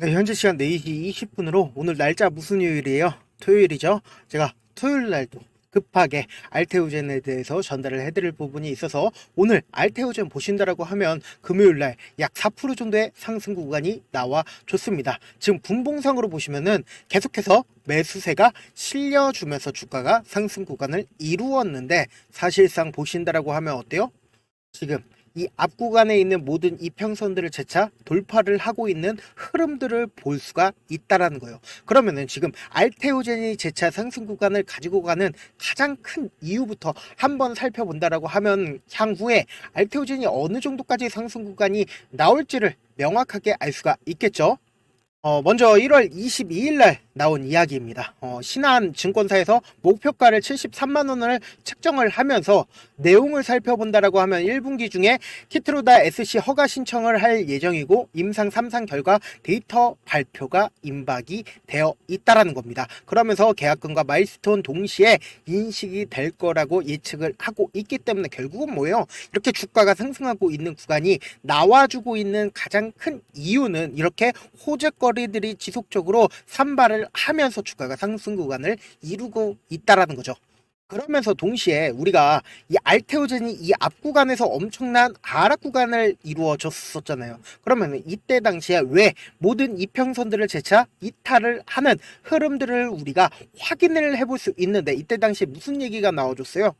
네, 현재 시간 4시 20분으로 오늘 날짜 무슨 요일이에요? 토요일이죠. 제가 토요일 날도 급하게 알테오젠에 대해서 전달을 해드릴 부분이 있어서 오늘 알테오젠 보신다라고 하면 금요일 날 약 4% 정도의 상승 구간이 나와 줬습니다. 지금 분봉상으로 보시면은 계속해서 매수세가 실려주면서 주가가 상승 구간을 이루었는데 사실상 보신다라고 하면 어때요? 지금 이 앞 구간에 있는 모든 이평선들을 재차 돌파를 하고 있는 흐름들을 볼 수가 있다라는 거예요. 그러면은 지금 알테오젠이 재차 상승 구간을 가지고 가는 가장 큰 이유부터 한번 살펴본다라고 하면 향후에 알테오젠이 어느 정도까지 상승 구간이 나올지를 명확하게 알 수가 있겠죠. 먼저 1월 22일 날 나온 이야기입니다. 신한증권사에서 목표가를 73만 원을 책정을 하면서 내용을 살펴본다라고 하면 1분기 중에 키트로다 SC 허가 신청을 할 예정이고 임상 3상 결과 데이터 발표가 임박이 되어 있다라는 겁니다. 그러면서 계약금과 마일스톤 동시에 인식이 될 거라고 예측을 하고 있기 때문에 결국은 뭐예요? 이렇게 주가가 상승하고 있는 구간이 나와주고 있는 가장 큰 이유는 이렇게 호재거리들이 지속적으로 산발을 하면서 주가가 상승 구간을 이루고 있다라는 거죠. 그러면서 동시에 우리가 이 알테오젠이 이 앞 구간에서 엄청난 하락 구간을 이루어졌었잖아요. 그러면 이때 당시에 왜 모든 이평선들을 재차 이탈을 하는 흐름들을 우리가 확인을 해볼 수 있는데 이때 당시에 무슨 얘기가 나와줬어요?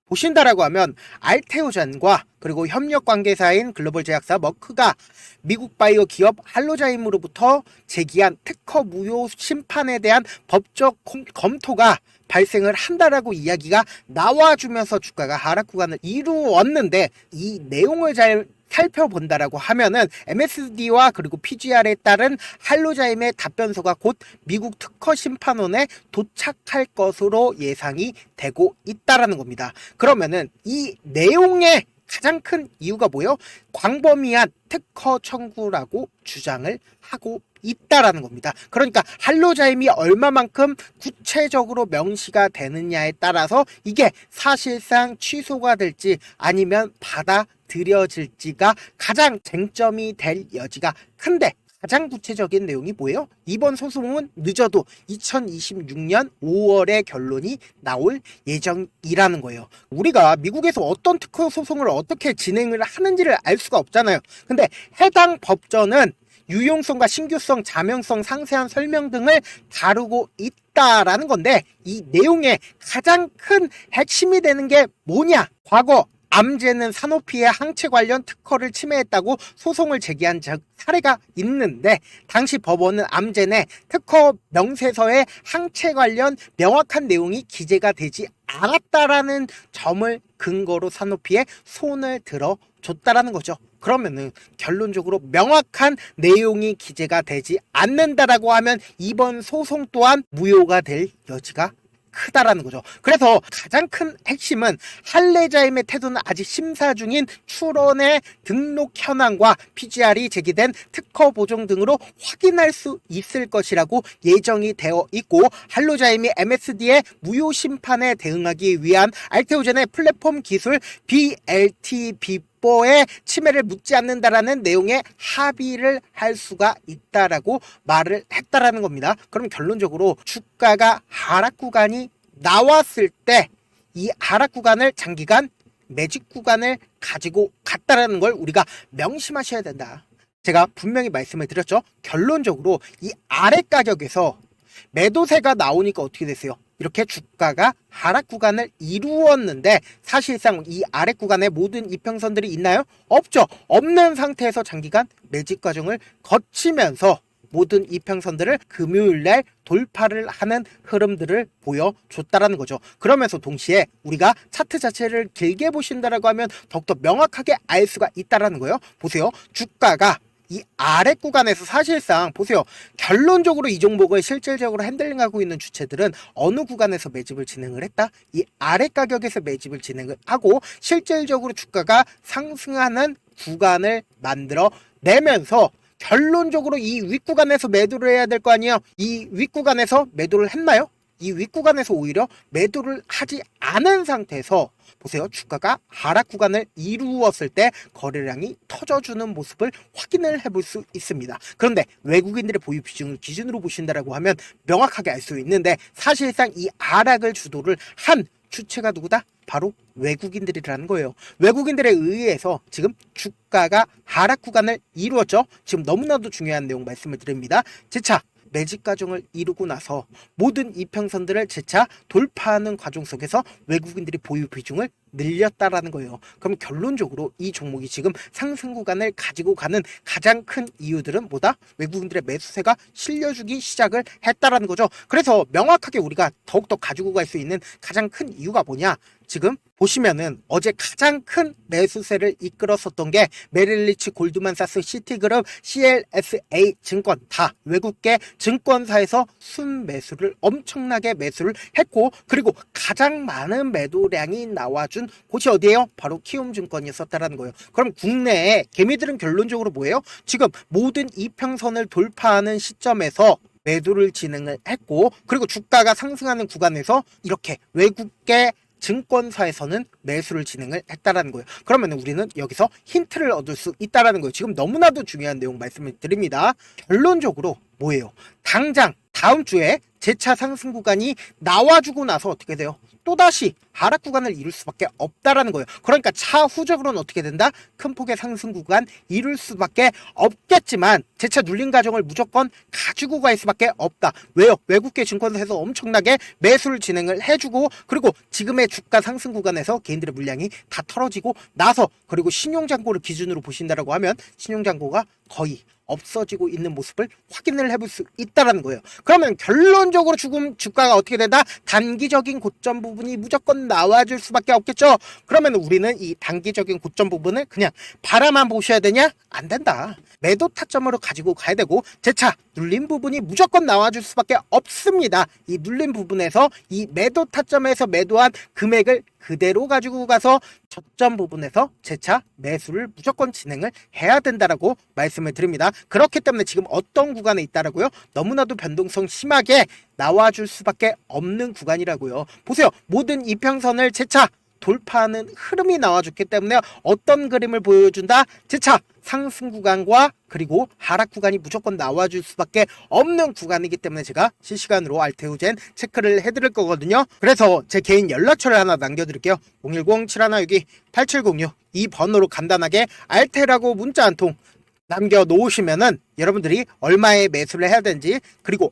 보신다라고 하면 알테오젠과 그리고 협력 관계사인 글로벌 제약사 머크가 미국 바이오 기업 할로자임으로부터 제기한 특허 무효 심판에 대한 법적 검토가 발생을 한다라고 이야기가 나와주면서 주가가 하락 구간을 이루었는데 이 내용을 잘 살펴본다라고 하면은 MSD와 그리고 PGR에 따른 할로자임의 답변서가 곧 미국 특허 심판원에 도착할 것으로 예상이 되고 있다라는 겁니다. 그러면은 이 내용의 가장 큰 이유가 뭐예요? 광범위한 특허 청구라고 주장을 하고 있다라는 겁니다. 그러니까 할로자임이 얼마만큼 구체적으로 명시가 되느냐에 따라서 이게 사실상 취소가 될지 아니면 받아들여질지가 가장 쟁점이 될 여지가 큰데 가장 구체적인 내용이 뭐예요? 이번 소송은 늦어도 2026년 5월에 결론이 나올 예정이라는 거예요. 우리가 미국에서 어떤 특허 소송을 어떻게 진행을 하는지를 알 수가 없잖아요. 근데 해당 법전은 유용성과 신규성, 자명성, 상세한 설명 등을 다루고 있다라는 건데 이 내용의 가장 큰 핵심이 되는 게 뭐냐? 과거 암젠은 산오피의 항체 관련 특허를 침해했다고 소송을 제기한 사례가 있는데 당시 법원은 암젠의 특허 명세서에 항체 관련 명확한 내용이 기재가 되지 않았다라는 점을 근거로 산오피에 손을 들어줬다라는 거죠. 그러면은 결론적으로 명확한 내용이 기재가 되지 않는다라고 하면 이번 소송 또한 무효가 될 여지가 크다라는 거죠. 그래서 가장 큰 핵심은 할로자임의 태도는 아직 심사 중인 출원의 등록 현황과 PGR이 제기된 특허 보정 등으로 확인할 수 있을 것이라고 예정이 되어 있고 할로자임이 MSD의 무효 심판에 대응하기 위한 알테오젠의 플랫폼 기술 BLTB 의 침해를 묻지 않는다라는 내용의 합의를 할 수가 있다라고 말을 했다라는 겁니다. 그럼 결론적으로 주가가 하락 구간이 나왔을 때 이 하락 구간을 장기간 매직 구간을 가지고 갔다라는 걸 우리가 명심하셔야 된다. 제가 분명히 말씀을 드렸죠. 결론적으로 이 아래 가격에서 매도세가 나오니까 어떻게 됐어요? 이렇게 주가가 하락 구간을 이루었는데 사실상 이 아래 구간에 모든 이평선들이 있나요? 없죠. 없는 상태에서 장기간 매집 과정을 거치면서 모든 이평선들을 금요일날 돌파를 하는 흐름들을 보여줬다라는 거죠. 그러면서 동시에 우리가 차트 자체를 길게 보신다라고 하면 더욱더 명확하게 알 수가 있다라는 거예요. 보세요. 주가가 이 아래 구간에서 사실상 보세요. 결론적으로 이 종목을 실질적으로 핸들링하고 있는 주체들은 어느 구간에서 매집을 진행을 했다? 이 아래 가격에서 매집을 진행을 하고 실질적으로 주가가 상승하는 구간을 만들어 내면서 결론적으로 이 윗구간에서 매도를 해야 될 거 아니에요. 이 윗구간에서 매도를 했나요? 이 윗구간에서 오히려 매도를 하지 않은 상태에서 보세요. 주가가 하락 구간을 이루었을 때 거래량이 터져주는 모습을 확인을 해볼 수 있습니다. 그런데 외국인들의 보유 비중을 기준으로 보신다라고 하면 명확하게 알 수 있는데 사실상 이 하락을 주도를 한 주체가 누구다? 바로 외국인들이라는 거예요. 외국인들에 의해서 지금 주가가 하락 구간을 이루었죠. 지금 너무나도 중요한 내용 말씀을 드립니다. 재차 매집 과정을 이루고 나서 모든 이평선들을 재차 돌파하는 과정 속에서 외국인들이 보유 비중을 늘렸다라는 거예요. 그럼 결론적으로 이 종목이 지금 상승 구간을 가지고 가는 가장 큰 이유들은 뭐다? 외국인들의 매수세가 실려주기 시작을 했다라는 거죠. 그래서 명확하게 우리가 더욱더 가지고 갈 수 있는 가장 큰 이유가 뭐냐? 지금 보시면은 어제 가장 큰 매수세를 이끌었었던 게 메릴리치, 골드만사스, 시티그룹, CLSA 증권 다 외국계 증권사에서 순매수를 엄청나게 매수를 했고 그리고 가장 많은 매도량이 나와준 곳이 어디예요? 바로 키움증권이었다라는 거예요. 그럼 국내에 개미들은 결론적으로 뭐예요? 지금 모든 이평선을 돌파하는 시점에서 매도를 진행을 했고 그리고 주가가 상승하는 구간에서 이렇게 외국계 증권사에서는 매수를 진행을 했다라는 거예요. 그러면 우리는 여기서 힌트를 얻을 수 있다라는 거예요. 지금 너무나도 중요한 내용 말씀을 드립니다. 결론적으로 뭐예요? 당장 다음 주에 재차 상승 구간이 나와주고 나서 어떻게 돼요? 또다시 하락 구간을 이룰 수밖에 없다라는 거예요. 그러니까 차후적으로는 어떻게 된다? 큰 폭의 상승 구간 이룰 수밖에 없겠지만 재차 눌린 과정을 무조건 가지고 갈 수밖에 없다. 왜요? 외국계 증권사에서 엄청나게 매수를 진행을 해주고 그리고 지금의 주가 상승 구간에서 개인들의 물량이 다 털어지고 나서 그리고 신용잔고를 기준으로 보신다라고 하면 신용잔고가 거의 없어지고 있는 모습을 확인을 해볼 수 있다는 거예요. 그러면 결론적으로 지금 주가가 어떻게 된다? 단기적인 고점 부분이 무조건 나와줄 수밖에 없겠죠. 그러면 우리는 이 단기적인 고점 부분을 그냥 바라만 보셔야 되냐? 안 된다. 매도 타점으로 가지고 가야 되고 재차 눌린 부분이 무조건 나와줄 수밖에 없습니다. 이 눌린 부분에서 이 매도 타점에서 매도한 금액을 그대로 가지고 가서 저점 부분에서 재차 매수를 무조건 진행을 해야 된다라고 말씀을 드립니다. 그렇기 때문에 지금 어떤 구간에 있다라고요? 너무나도 변동성 심하게 나와줄 수밖에 없는 구간이라고요. 보세요. 모든 이평선을 재차 돌파하는 흐름이 나와줬기 때문에 어떤 그림을 보여준다? 재차 상승 구간과 그리고 하락 구간이 무조건 나와줄 수밖에 없는 구간이기 때문에 제가 실시간으로 알테우젠 체크를 해드릴 거거든요. 그래서 제 개인 연락처를 하나 남겨드릴게요. 010-7162-8706 이 번호로 간단하게 알테라고 문자 한 통 남겨놓으시면은 여러분들이 얼마에 매수를 해야 되는지 그리고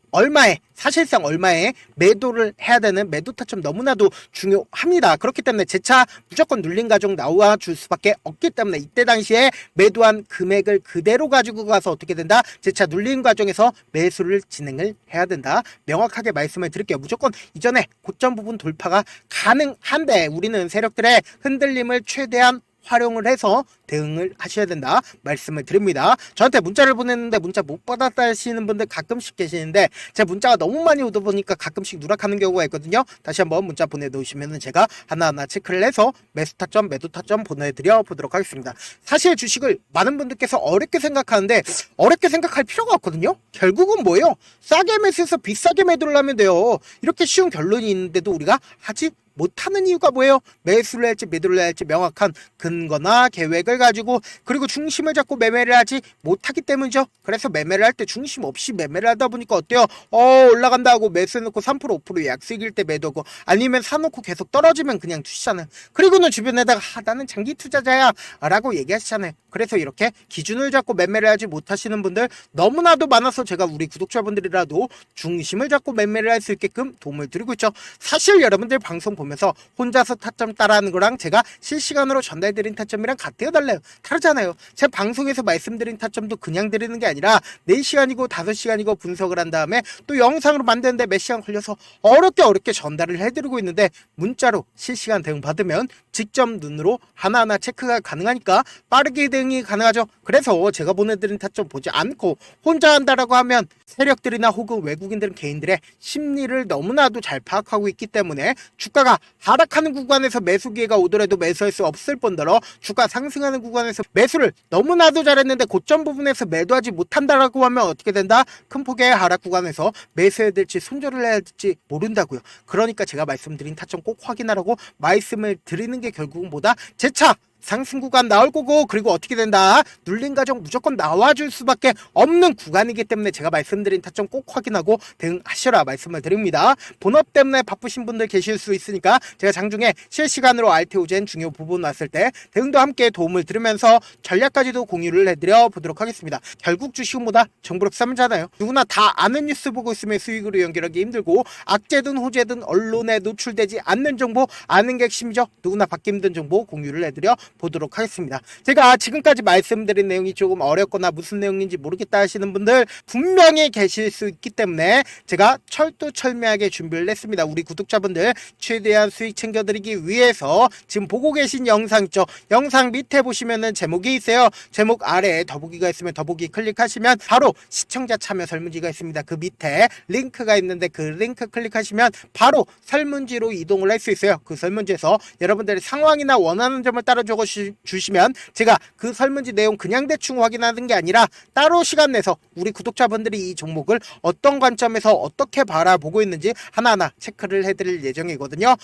사실상 얼마에 매도를 해야 되는 매도 타점 너무나도 중요합니다. 그렇기 때문에 재차 무조건 눌린 가정 나와줄 수밖에 없기 때문에 이때 당시에 매도한 금액을 그대로 가지고 가서 어떻게 된다? 재차 눌린 과정에서 매수를 진행을 해야 된다. 명확하게 말씀을 드릴게요. 무조건 이전에 고점 부분 돌파가 가능한데 우리는 세력들의 흔들림을 최대한 활용을 해서 대응을 하셔야 된다 말씀을 드립니다. 저한테 문자를 보냈는데 문자 못 받았다시는 분들 가끔씩 계시는데 제 문자가 너무 많이 오다 보니까 가끔씩 누락하는 경우가 있거든요. 다시 한번 문자 보내놓으시면 제가 하나하나 체크를 해서 매수 타점 매도 타점 보내드려 보도록 하겠습니다. 사실 주식을 많은 분들께서 어렵게 생각하는데 어렵게 생각할 필요가 없거든요. 결국은 뭐예요? 싸게 매수해서 비싸게 매도를 하면 돼요. 이렇게 쉬운 결론이 있는데도 우리가 하지 못하는 이유가 뭐예요? 매수를 할지 매도를 할지 명확한 근거나 계획을 가지고 그리고 중심을 잡고 매매를 하지 못하기 때문이죠. 그래서 매매를 할 때 중심 없이 매매를 하다 보니까 어때요? 올라간다 하고 매수해놓고 3% 5% 약수익일 때 매도하고 아니면 사놓고 계속 떨어지면 그냥 투시잖아요. 그리고는 주변에다가 나는 장기 투자자야 라고 얘기하시잖아요. 그래서 이렇게 기준을 잡고 매매를 하지 못하시는 분들 너무나도 많아서 제가 우리 구독자분들이라도 중심을 잡고 매매를 할 수 있게끔 도움을 드리고 있죠. 사실 여러분들 방송 보면서 혼자서 타점 따라하는 거랑 제가 실시간으로 전달드린 타점이랑 같아요 달라요? 다르잖아요. 제 방송에서 말씀드린 타점도 그냥 드리는 게 아니라 4시간이고 5시간이고 분석을 한 다음에 또 영상으로 만드는데 몇 시간 걸려서 어렵게 전달을 해드리고 있는데 문자로 실시간 대응 받으면 직접 눈으로 하나하나 체크가 가능하니까 빠르게 대응이 가능하죠. 그래서 제가 보내드린 타점 보지 않고 혼자 한다라고 하면 세력들이나 혹은 외국인들은 개인들의 심리를 너무나도 잘 파악하고 있기 때문에 주가가 주가 하락하는 구간에서 매수 기회가 오더라도 매수할 수 없을 뿐더러 주가 상승하는 구간에서 매수를 너무나도 잘했는데 고점 부분에서 매도하지 못한다라고 하면 어떻게 된다? 큰 폭의 하락 구간에서 매수해야 될지 손절을 해야 될지 모른다고요. 그러니까 제가 말씀드린 타점 꼭 확인하라고 말씀을 드리는 게 결국은 뭐다? 재차 상승 구간 나올 거고, 그리고 어떻게 된다? 눌린 가정 무조건 나와줄 수밖에 없는 구간이기 때문에 제가 말씀드린 타점 꼭 확인하고 대응하시라 말씀을 드립니다. 본업 때문에 바쁘신 분들 계실 수 있으니까 제가 장중에 실시간으로 알테오젠 중요 부분 왔을 때 대응도 함께 도움을 드리면서 전략까지도 공유를 해드려 보도록 하겠습니다. 결국 주식은 뭐다? 정보력 삼잖아요. 누구나 다 아는 뉴스 보고 있으면 수익으로 연결하기 힘들고, 악재든 호재든 언론에 노출되지 않는 정보 아는 게 핵심이죠. 누구나 받기 힘든 정보 공유를 해드려 보도록 하겠습니다. 제가 지금까지 말씀드린 내용이 조금 어렵거나 무슨 내용인지 모르겠다 하시는 분들 분명히 계실 수 있기 때문에 제가 철두철미하게 준비를 했습니다. 우리 구독자분들 최대한 수익 챙겨드리기 위해서 지금 보고 계신 영상 있죠? 영상 밑에 보시면은 제목이 있어요. 제목 아래에 더보기가 있으면 더보기 클릭하시면 바로 시청자 참여 설문지가 있습니다. 그 밑에 링크가 있는데 그 링크 클릭하시면 바로 설문지로 이동을 할 수 있어요. 그 설문지에서 여러분들의 상황이나 원하는 점을 따로 적어 주시면 제가 그 설문지 내용 그냥 대충 확인하는 게 아니라 따로 시간 내서 우리 구독자분들이 이 종목을 어떤 관점에서 어떻게 바라보고 있는지 하나하나 체크를 해드릴 예정이거든요.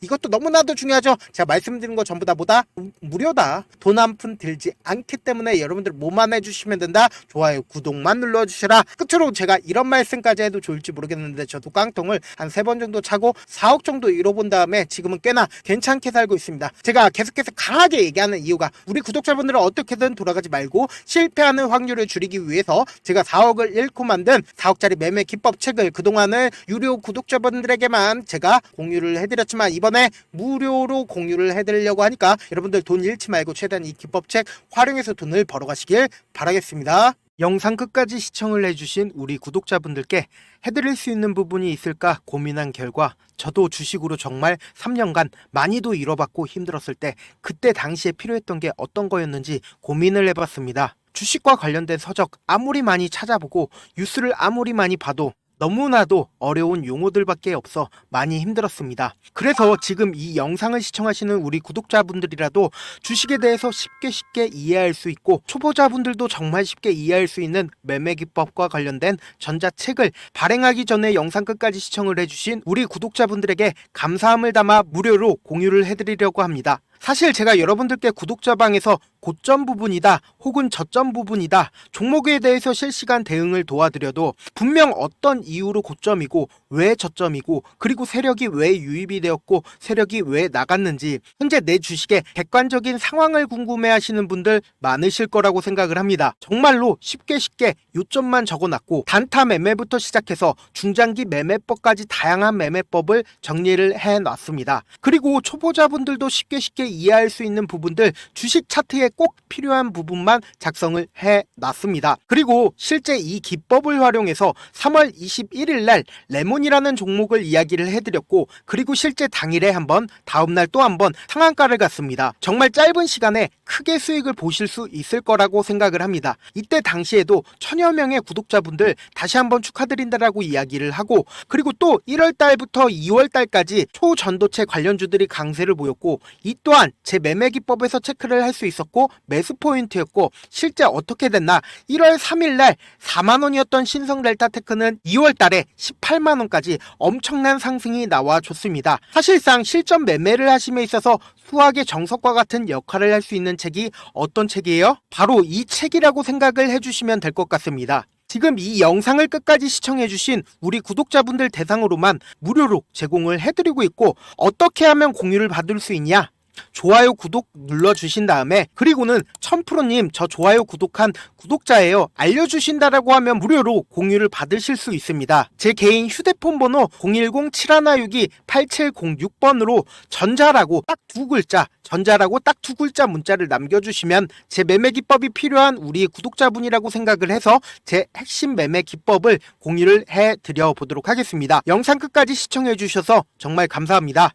이것도 너무나도 중요하죠. 제가 말씀드린 거 전부 다 뭐다? 무료다. 돈 한 푼 들지 않기 때문에 여러분들 뭐만 해주시면 된다. 좋아요, 구독만 눌러주시라. 끝으로 제가 이런 말씀까지 해도 좋을지 모르겠는데 저도 깡통을 한 3번 정도 차고 4억 정도 잃어본 다음에 지금은 꽤나 괜찮게 살고 있습니다. 제가 계속해서 강하게 얘기하는 이유가 우리 구독자분들은 어떻게든 돌아가지 말고 실패하는 확률을 줄이기 위해서 제가 4억을 잃고 만든 4억짜리 매매 기법 책을 그동안은 유료 구독자분들에게만 제가 공유를 해드렸지만 이번에 무료로 공유를 해드리려고 하니까 여러분들 돈 잃지 말고 최대한 이 기법책 활용해서 돈을 벌어가시길 바라겠습니다. 영상 끝까지 시청을 해주신 우리 구독자분들께 해드릴 수 있는 부분이 있을까 고민한 결과 저도 주식으로 정말 3년간 많이도 잃어봤고 힘들었을 때 그때 당시에 필요했던 게 어떤 거였는지 고민을 해봤습니다. 주식과 관련된 서적 아무리 많이 찾아보고 뉴스를 아무리 많이 봐도 너무나도 어려운 용어들밖에 없어 많이 힘들었습니다. 그래서 지금 이 영상을 시청하시는 우리 구독자분들이라도 주식에 대해서 쉽게 이해할 수 있고 초보자분들도 정말 쉽게 이해할 수 있는 매매 기법과 관련된 전자책을 발행하기 전에 영상 끝까지 시청을 해주신 우리 구독자분들에게 감사함을 담아 무료로 공유를 해드리려고 합니다. 사실 제가 여러분들께 구독자방에서 고점 부분이다 혹은 저점 부분이다 종목에 대해서 실시간 대응을 도와드려도 분명 어떤 이유로 고점이고 왜 저점이고 그리고 세력이 왜 유입이 되었고 세력이 왜 나갔는지 현재 내 주식의 객관적인 상황을 궁금해 하시는 분들 많으실 거라고 생각을 합니다. 정말로 쉽게 요점만 적어놨고 단타 매매부터 시작해서 중장기 매매법까지 다양한 매매법을 정리를 해놨습니다. 그리고 초보자분들도 쉽게 이해할 수 있는 부분들 주식 차트에 꼭 필요한 부분만 작성을 해놨습니다. 그리고 실제 이 기법을 활용해서 3월 21일 날 레몬이라는 종목을 이야기를 해드렸고 그리고 실제 당일에 한번 다음날 또 한번 상한가를 갔습니다. 정말 짧은 시간에 크게 수익을 보실 수 있을 거라고 생각을 합니다. 이때 당시에도 1000여 명의 구독자분들 다시 한번 축하드린다라고 이야기를 하고 그리고 또 1월 달부터 2월 달까지 초전도체 관련주들이 강세를 보였고 이 또한 제 매매 기법에서 체크를 할 수 있었고 매수 포인트였고 실제 어떻게 됐나 1월 3일 날 4만원이었던 신성 델타테크는 2월 달에 18만원까지 엄청난 상승이 나와줬습니다. 사실상 실전 매매를 하심에 있어서 수학의 정석과 같은 역할을 할 수 있는 책이 어떤 책이에요? 바로 이 책이라고 생각을 해주시면 될 것 같습니다. 지금 이 영상을 끝까지 시청해주신 우리 구독자분들 대상으로만 무료로 제공을 해드리고 있고 어떻게 하면 공유를 받을 수 있냐? 좋아요 구독 눌러주신 다음에 그리고는 1000%님 저 좋아요 구독한 구독자예요 알려주신다라고 하면 무료로 공유를 받으실 수 있습니다. 제 개인 휴대폰 번호 010-7162-8706번으로 전자라고 딱 두 글자 문자를 남겨주시면 제 매매 기법이 필요한 우리 구독자분이라고 생각을 해서 제 핵심 매매 기법을 공유를 해드려 보도록 하겠습니다. 영상 끝까지 시청해 주셔서 정말 감사합니다.